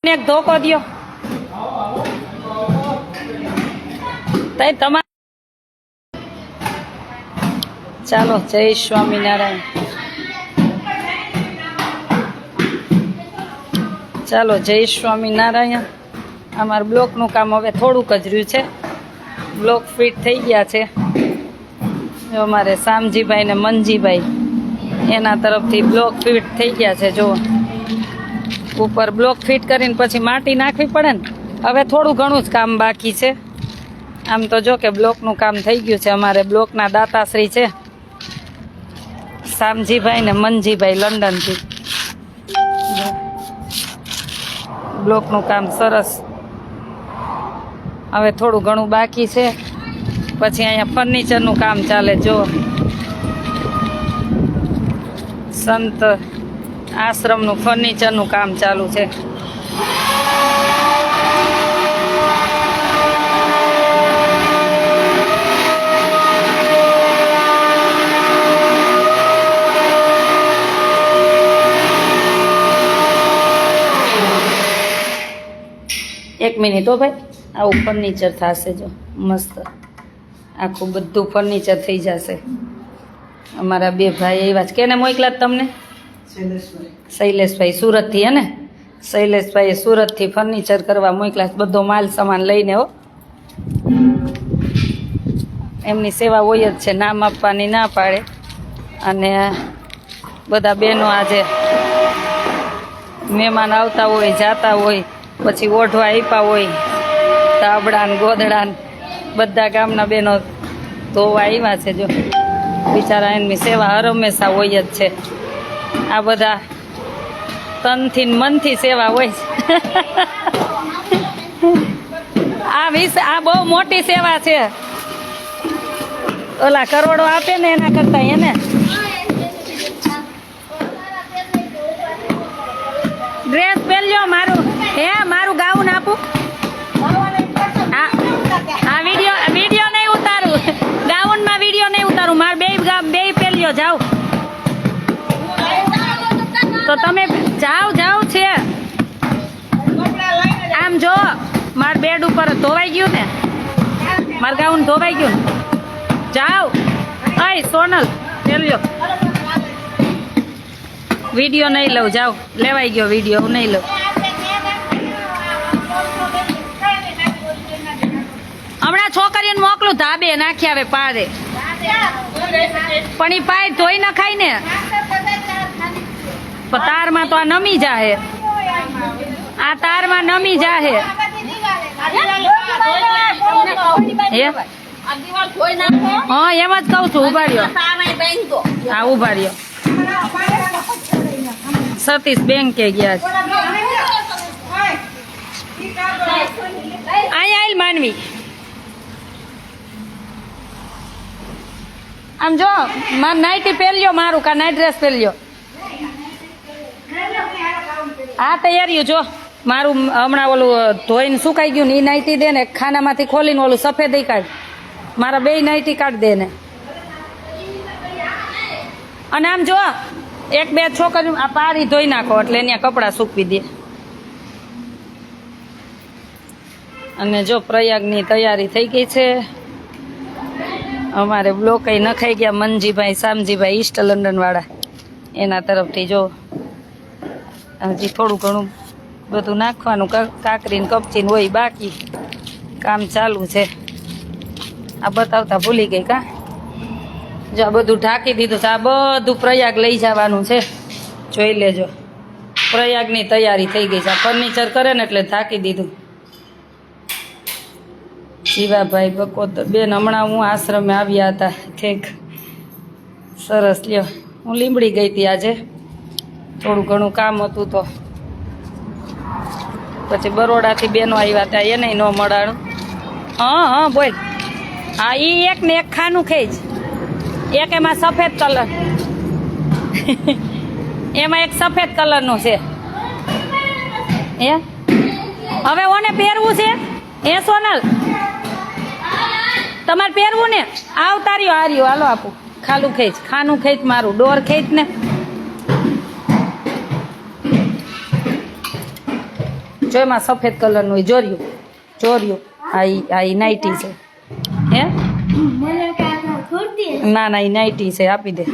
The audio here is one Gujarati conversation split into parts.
એક ધોકો દયો તઈ તમારે ચાલો જય સ્વામિનારાયણ ચાલો જય સ્વામિનારાયણ અમાર બ્લોકનું કામ હવે થોડુંક જ રહ્યું છે બ્લોક ફિટ થઈ ગયા છે જો અમારે શામજીભાઈ ને મંજીભાઈ એના તરફથી બ્લોક ફિટ થઈ ગયા છે જો ઉપર બ્લોક ફિટ કરીને પછી માટી નાખવી પડે ને હવે થોડું ઘણું જ કામ બાકી છે આમ તો જો કે બ્લોકનું કામ થઈ ગયું છે અમારે બ્લોકના દાતાશ્રી છે શામજીભાઈ ને મંજીભાઈ લંડનથી બ્લોકનું કામ સરસ હવે થોડું ઘણું બાકી છે પછી અહીંયા ફર્નિચરનું કામ ચાલે જો સંત આશ્રમનું ફર્નિચરનું કામ ચાલુ છે એક મિનિટ હો ભાઈ આવું ફર્નિચર થશે જો મસ્ત આખું બધું ફર્નિચર થઈ જશે અમારા બે ભાઈ એવા જ કેને મોકલા તમને શૈલેષભાઈ સુરતથી હે ને શૈલેષભાઈ સુરતથી ફર્નિચર કરવા મોકલા બધો માલ સામાન લઈને હો એમની સેવા હોય જ છે નામ આપવાની ના પાડે અને બધા બહેનો આજે મહેમાન આવતા હોય જાતા હોય પછી ઓઢવા આપ્યા હોય તાબડાન ગોદડાન બધા ગામના બહેનો ધોવા આવ્યા છે જો બિચારા એમની સેવા હર હંમેશા હોય જ છે આ બધા તનથી મનથી સેવા હોય છે આ બહુ મોટી સેવા છે ઓલા કરોડો આપે ને એના કરતા એને ડ્રેસ પહેરજો મારું મારું ગાઉન આપું હા વિડીયો નહીં ઉતારું ગાઉનમાં વિડીયો નહીં ઉતારું મારે બે પહેરજો જાઓ તો તમે જાઓ છે આમ જો માર બેડ ઉપર ધોવાઈ ગયું ને માર ગાઉન ધોવાઈ ગયું ને જાઓ અય સોનલ પેલ્યો વિડીયો નહીં લઉં જાઓ લેવાઈ ગયો વિડીયો હું નહીં લઉં હમણાં છોકરીઓને મોકલું ધાબે નાખી આવે પાડે પણ એ પાય ધોઈ નખાય ને તારમાં તો આ નમી જાહે આ તારમાં નમી જાહે હા એમ જ કઉ છું ઉભા રહ્યો હા ઉભા રહ્યો સતીશ બેંકે ગયા છે અહીંયા આવેલ માનવી આમ જો નાઇટી પહેર્યો મારું કા નાઇટ ડ્રેસ પહેર્યો હા તૈયારીઓ જો મારું હમણાં ઓલું ધોઈને સુકાઈ ગયું ને એ નાઇટી દે ને ખાનામાંથી ખોલીને ઓલું સફેદ કાઢ મારા બે નાઇટી કાઢ દે ને અને આમ જો એક બે છોકરીઓ આ પારી ધોઈ નાખો એટલે અહીંયા કપડાં સૂકવી દે અને જો પ્રયાગની તૈયારી થઈ ગઈ છે અમારે બ્લોક નખાઈ ગયા મંજીભાઈ શામજીભાઈ ઈસ્ટ લંડન વાળા એના તરફથી જો હજી થોડું ઘણું બધું નાખવાનું કાકરીને કપચીને હોય બાકી કામ ચાલુ છે આ બતાવતા ભૂલી ગઈ કા જો આ બધું ઢાંકી દીધું છે આ બધું પ્રયાગ લઈ જવાનું છે જોઈ લેજો પ્રયાગની તૈયારી થઈ ગઈ છે આ ફર્નિચર કરે ને એટલે ઢાંકી દીધું જીવાભાઈ બકોતર બેન હમણાં હું આશ્રમે આવ્યા હતા ઠીક સરસ લ્યો હું લીંબડી ગઈ હતી આજે થોડું ઘણું કામ હતું તો પછી બરોડાથી બેનો આવ્યા હતા એને ન મળાણું હા બોલ હા એ એક ને એક ખાનું ખેંચ એક એમાં સફેદ કલર એમાં એક સફેદ કલરનું છે હવે ઓને પહેરવું છે સોનલ તમારે પહેરવું ને આવતાર્યો હાર્યો હાલો આપું ખાલું ખેંચ ખાનું ખેંચ મારું ડોર ખેંચ ને જો એમાં સફેદ કલરનું હોય જોર્યું જોર્યું આ ઈ નાઇટી છે હે ના ના ઈ નાઇટી છે આપી દે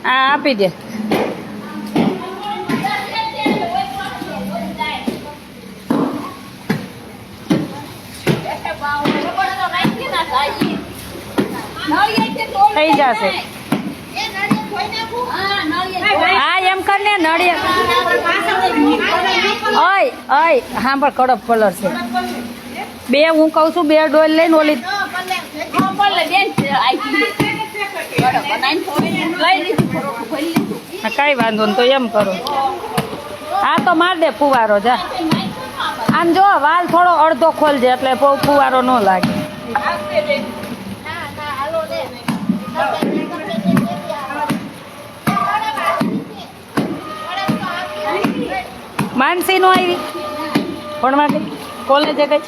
આપી દે થઈ જશે હા એમ કર ને નળિયા ઓય ઓય હા પણ કડક કલર છે બે હું કઉ છું બે ડોલ લઈને ઓલી કઈ વાંધો ને તો એમ કરો હા તો માર દે ફુવારો જા આમ જો વાલ થોડો અડધો ખોલજે એટલે બહુ ફુવારો ન લાગે માનસી નો આવી ભણવા ગઈ કોલેજે ગઈ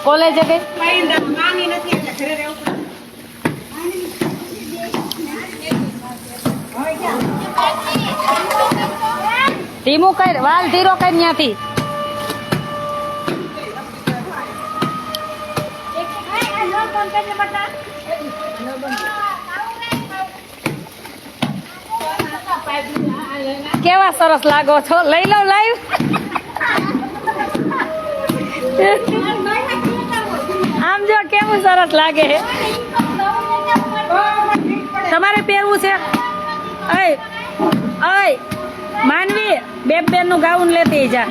કોલેજે ગઈ ધીમું કર વાલ ધીરો કર ત્યાંથી કેવા સરસ લાગો છો લઈ લો લાઈવ આમ જો કેવું સરસ લાગે તમારે પહેરવું છે અય અય માનવી બેન નું ગાઉન લેતી જા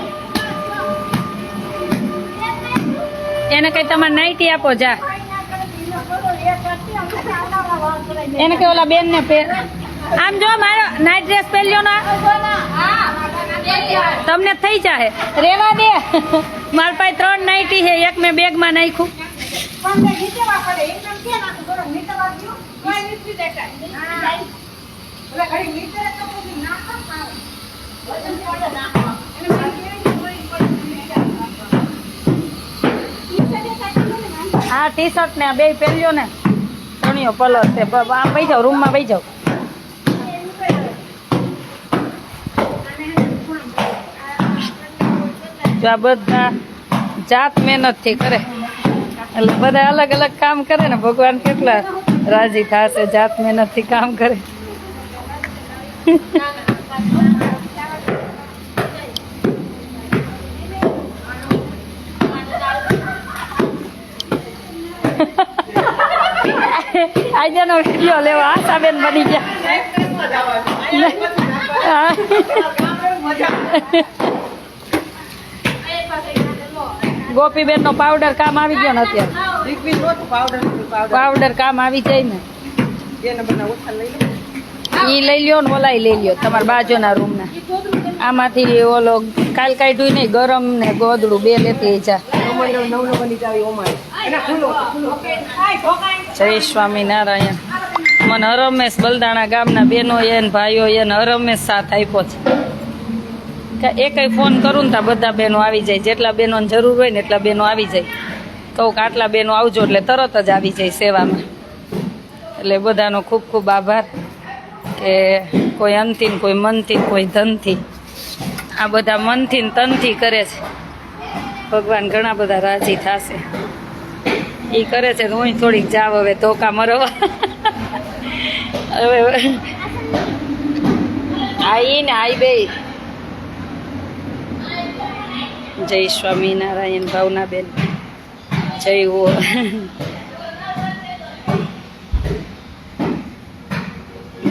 એને કઈ તમારે નાઈટી આપો જા એને કે ઓલા બેન ને પહેર આમ જો મારો નાઈટ ડ્રેસ પહેર્યો ના તમને થઈ જાય રેવા દે મારા પાસે 3 નાઈટી છે એક મેં બેગમાં નાખ્યું હા ટી શર્ટ ને બે પહેર્યો ને ઘણીઓ કલર છે આમ બેસી જાવ રૂમમાં બેસી જાવ જો આ બધા જાત મહેનત થી કરે એટલે બધા અલગ અલગ કામ કરે ને ભગવાન કેટલા રાજી થશે જાત મહેનત થી કામ કરે આજે નો વિડીયો લેવા આશાબેન બની ગયા ગોપીબેન નો પાવડર કામ આવી ગયો ને અત્યારે પાવડર કામ આવી જાય ને ઈ લઈ લ્યો ને ઓલા લઈ લ્યો તમારા બાજુના રૂમ ના આમાંથી ઓલો કાલ કાઢ્યું નહીં ગરમ ને ગોદડું બે લેતી જા જય સ્વામિનારાયણ મને હરમેશ બલદાણા ગામના બહેનો એને ભાઈઓ એને હરમેશ સાથ આપ્યો છે એ કઈ ફોન કરું ને ત્યાં બધા બહેનો આવી જાય જેટલા બહેનોને જરૂર હોય ને એટલા બહેનો આવી જાય કહું કે આટલા બહેનો આવજો એટલે તરત જ આવી જાય સેવામાં એટલે બધાનો ખૂબ ખૂબ આભાર કે કોઈ અંતિમ કોઈ મનથી કોઈ ધનથી આ બધા મનથી ને તનથી કરે છે ભગવાન ઘણા બધા રાજી થશે એ કરે છે હું થોડીક જાવ હવે ધોકા મરવા હવે આઈ ને આઈ બે જય સ્વામિનારાયણ ભાવનાબેન જય હો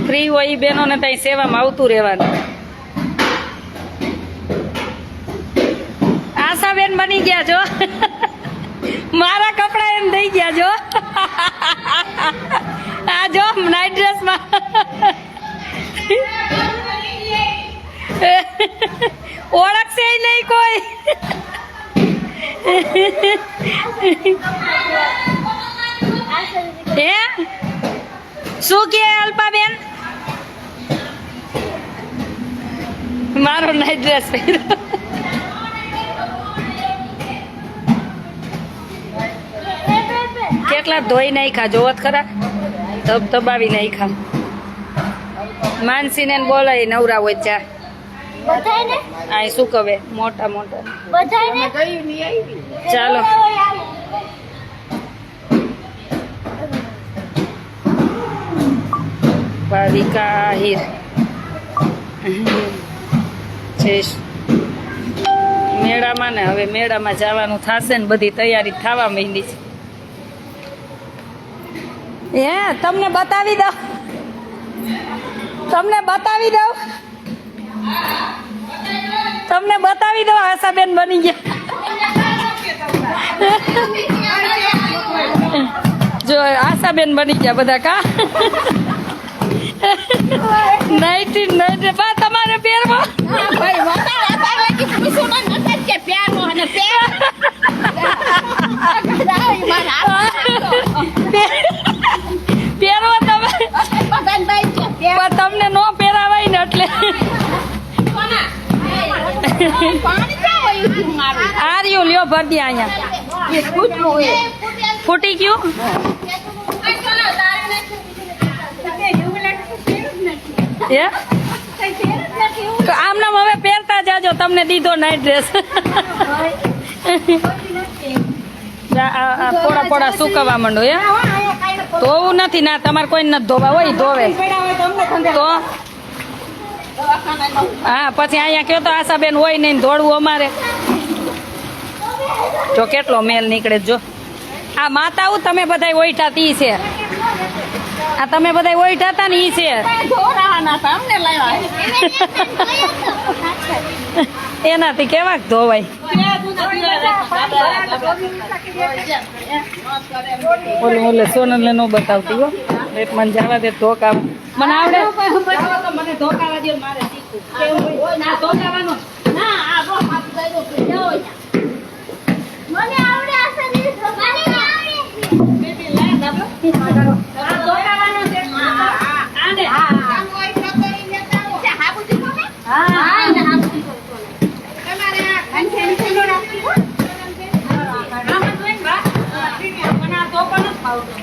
ફ્રી હોય એ બહેનોને ત્યાં સેવામાં આવતું રહેવાનું આશાબેન બની ગયા જો મારા કપડા એમ થઈ ગયા જો આ જો નાઈટ ડ્રેસમાં ઓળખશે નહીં કોઈ હે શું કે અલ્પાબેન મારો નાઈટ ડ્રેસ પહેર્યો એકલા ધોઈ નાખ્યા જોવત ખરા ધબધબાવી નાખ્યા માનસીને બોલાય નવરા હોય ચા આ શું કહે મોટા મોટા ચાલો ભાવિકા હીર મેળામાં ને હવે મેળામાં જવાનું થશે ને બધી તૈયારી થવા માંડી છે હે તમને બતાવી દઉં આશાબેન બની ગયા જો આશાબેન બની ગયા બધા કા નાઈટી બા તમારે પહેરવો પહેરવો તમે તમને નો પહેરાવાય ને એટલે આર્યું લ્યો ભરદી અહીંયા ફૂટી ગયું તો આમનામ હવે પહેરતા જાજો તમને દીધો નાઈટ ડ્રેસ પોડા પોડા સુકવવા માંડો ધોવું નથી ના તમારે કોઈ નથી ધોવા હોય ધોવે તો હા પછી અહીંયા કયો તો આશાબેન હોય નહીં દોડવું અમારે જો કેટલો મેલ નીકળે જો આ માતાઓ તમે બધા ઓઈઠા તી છે આ તમે બધા ઓઈઠા હતા ને ઈ છે એનાથી કેવાક ધોવાય ઓલે સોનલ નો બતાવતી હો એક મને જવા દે ધોકા મને આવડે મને ધોકાવા દે મારે શીખવું ના ધોકાવાનો ના આ બો માથું દઈ દો મને આવડે આસા ની મને આવડે બેબી લે દાબો આ ધોકાવાનો છે આને હા કોઈ ટકરી લેતા હો હાબુજી કોને હા હા હાબુજી તમારે આ ખંચેની છેલો રાખી હો આમાં જોઈન બા મને આ ધોકાનો ખાવતો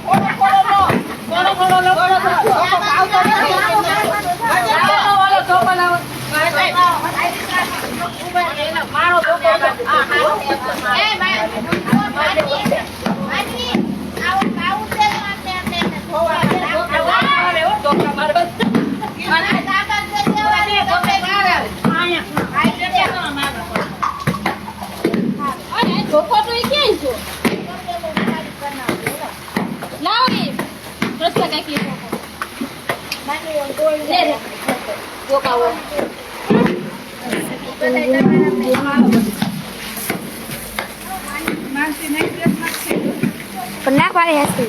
ના પાડે હશે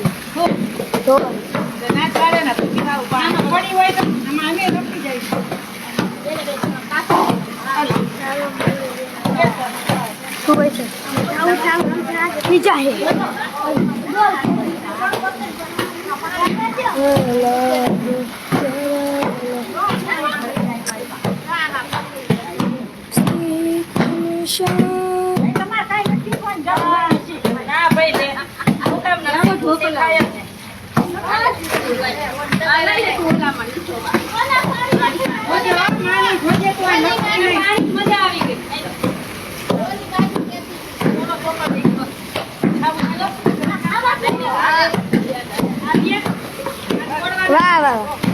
તો ના ચાલે ને તું કીધા પાણી પડી હોય તો આમાં અમે રોકી જઈશું તું હોય છે નીચા હે વાહ વાહ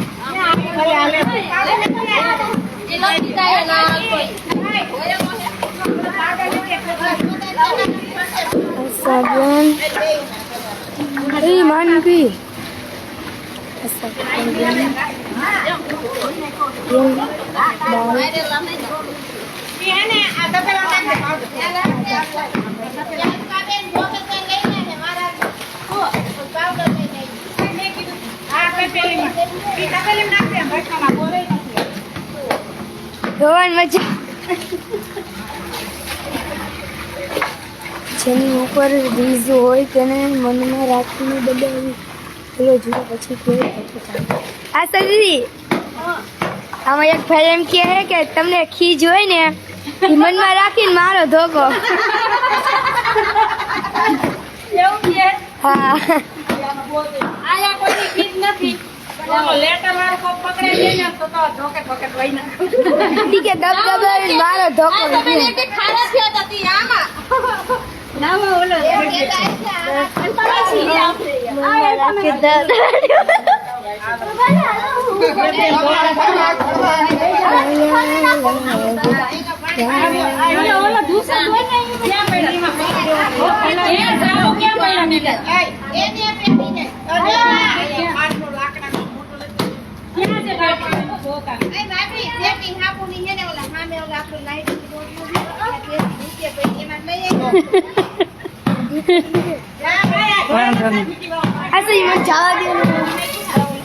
માનવી ધોવાની મજા જેની ઉપર બીજું હોય તેને મનમાં રાખીને દબાવી પેલો જુઓ પછી કેવું આ દીદી આમાં એક ભાઈ એમ કહે કે તમને ખીજ હોય ને એ મનમાં રાખીને મારો ધોકો હા આયા કોઈની ફીસ નથી લેટર વાળો કોક પકડાઈ જાય ને તો ધોકે ધોકે લઈ નાખો ઠીક છે દબદબાવી મારો ધોકો વાંધો નહીં.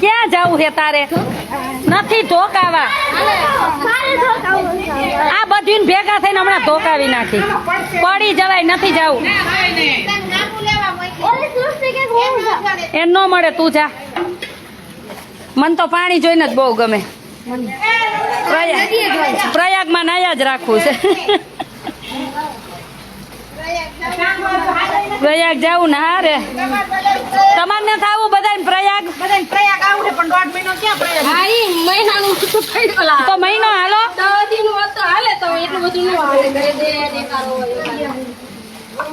ક્યાં જવું છે તારે નથી ધોકાવા આ બધું ભેગા થઈને હમણાં ધોકાવી નાખી પડી જવાય નથી જવું એ ન મળે તું જા મન તો પાણી જોઈને જ બહુ ગમે પ્રયાગમાં નાયા જ રાખવું છે પ્રયાગ જવું ને હારે તમારે નથી આવું બધાને પ્રયાગ આવડે પણ 1.5 મહિનો ક્યાં પ્રયાગ તો મહિનો હાલો હાલે તો એટલું બધું ન હાલે ઘરે દે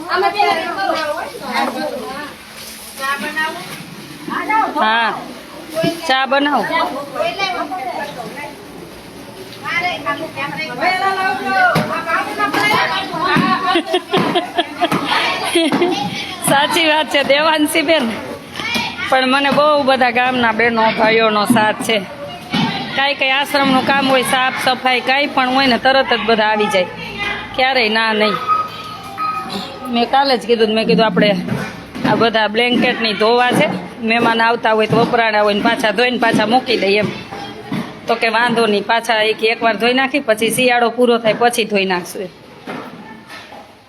અમે હા ચા બનાવો સાચી વાત છે દેવાંશી બેન પણ મને બહુ બધા ગામના બહેનો ભાઈઓનો સાથ છે કાંઈ કંઈ આશ્રમનું કામ હોય સાફ સફાઈ કાંઈ પણ હોય ને તરત જ બધા આવી જાય ક્યારેય ના નહીં મેં કાલે જ કીધું મેં કીધું આપણે આ બધા બ્લેન્કેટની ધોવા છે મહેમાન આવતા હોય તો વપરાણા હોય ને પાછા ધોઈને પાછા મૂકી દઈએ એમ તો કે વાંધો નહીં પાછા એકવાર ધોઈ નાખી પછી શિયાળો પૂરો થાય પછી ધોઈ નાખશું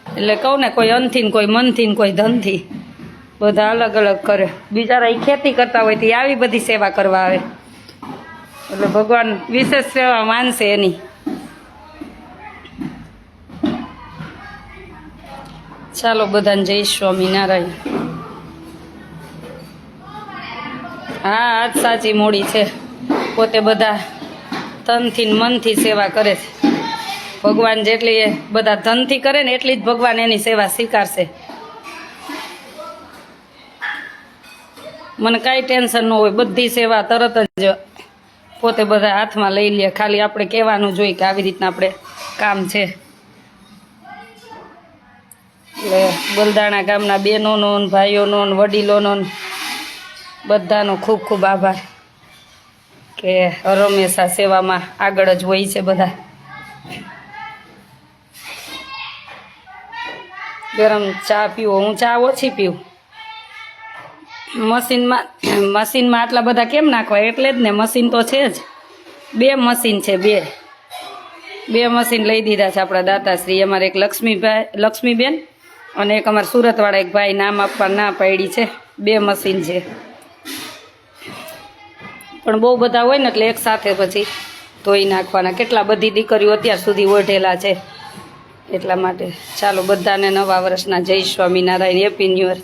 એટલે કહું ને કોઈ અનથી ને કોઈ મનથી ને કોઈ ધનથી બધા અલગ અલગ કરે બિચારા એ ખેતી કરતા હોય તો આવી બધી સેવા કરવા આવે એટલે ભગવાન વિશેષ સેવા માનશે એની ચાલો બધાને જય સ્વામિનારાયણ હા આજ સાચી મૂડી છે પોતે બધા તનથી મનથી સેવા કરે છે ભગવાન જેટલી બધા ધનથી કરે ને એટલી જ ભગવાન એની સેવા સ્વીકારશે મને કાંઈ ટેન્શન ન હોય બધી સેવા તરત જ પોતે બધા હાથમાં લઈ લે ખાલી આપણે કહેવાનું જોઈએ કે આવી રીતના આપણે કામ છે એટલે બલદાણા ગામના બહેનોનો ભાઈઓનો વડીલોનો બધાનો ખૂબ ખૂબ આભાર કે હંમેશા સેવામાં આગળ જ હોય છે બધા ગરમ ચા પીવો હું ચા ઓછી પીવું મશીનમાં આટલા બધા કેમ નાખવા એટલે જ ને મશીન તો છે જ 2 મશીન છે બે મશીન લઈ દીધા છે આપણા દાતાશ્રી અમારે એક લક્ષ્મીબેન અને એક અમારા સુરતવાળા એક ભાઈ નામ આપવા ના પાડી છે 2 મશીન છે પણ બહુ બધા હોય ને એટલે એક સાથે પછી ધોઈ નાખવાના કેટલા બધી દીકરીઓ અત્યાર સુધી ઓઢેલા છે એટલા માટે ચાલો બધાને નવા વર્ષના જય સ્વામિનારાયણ હેપી ન્યૂ યર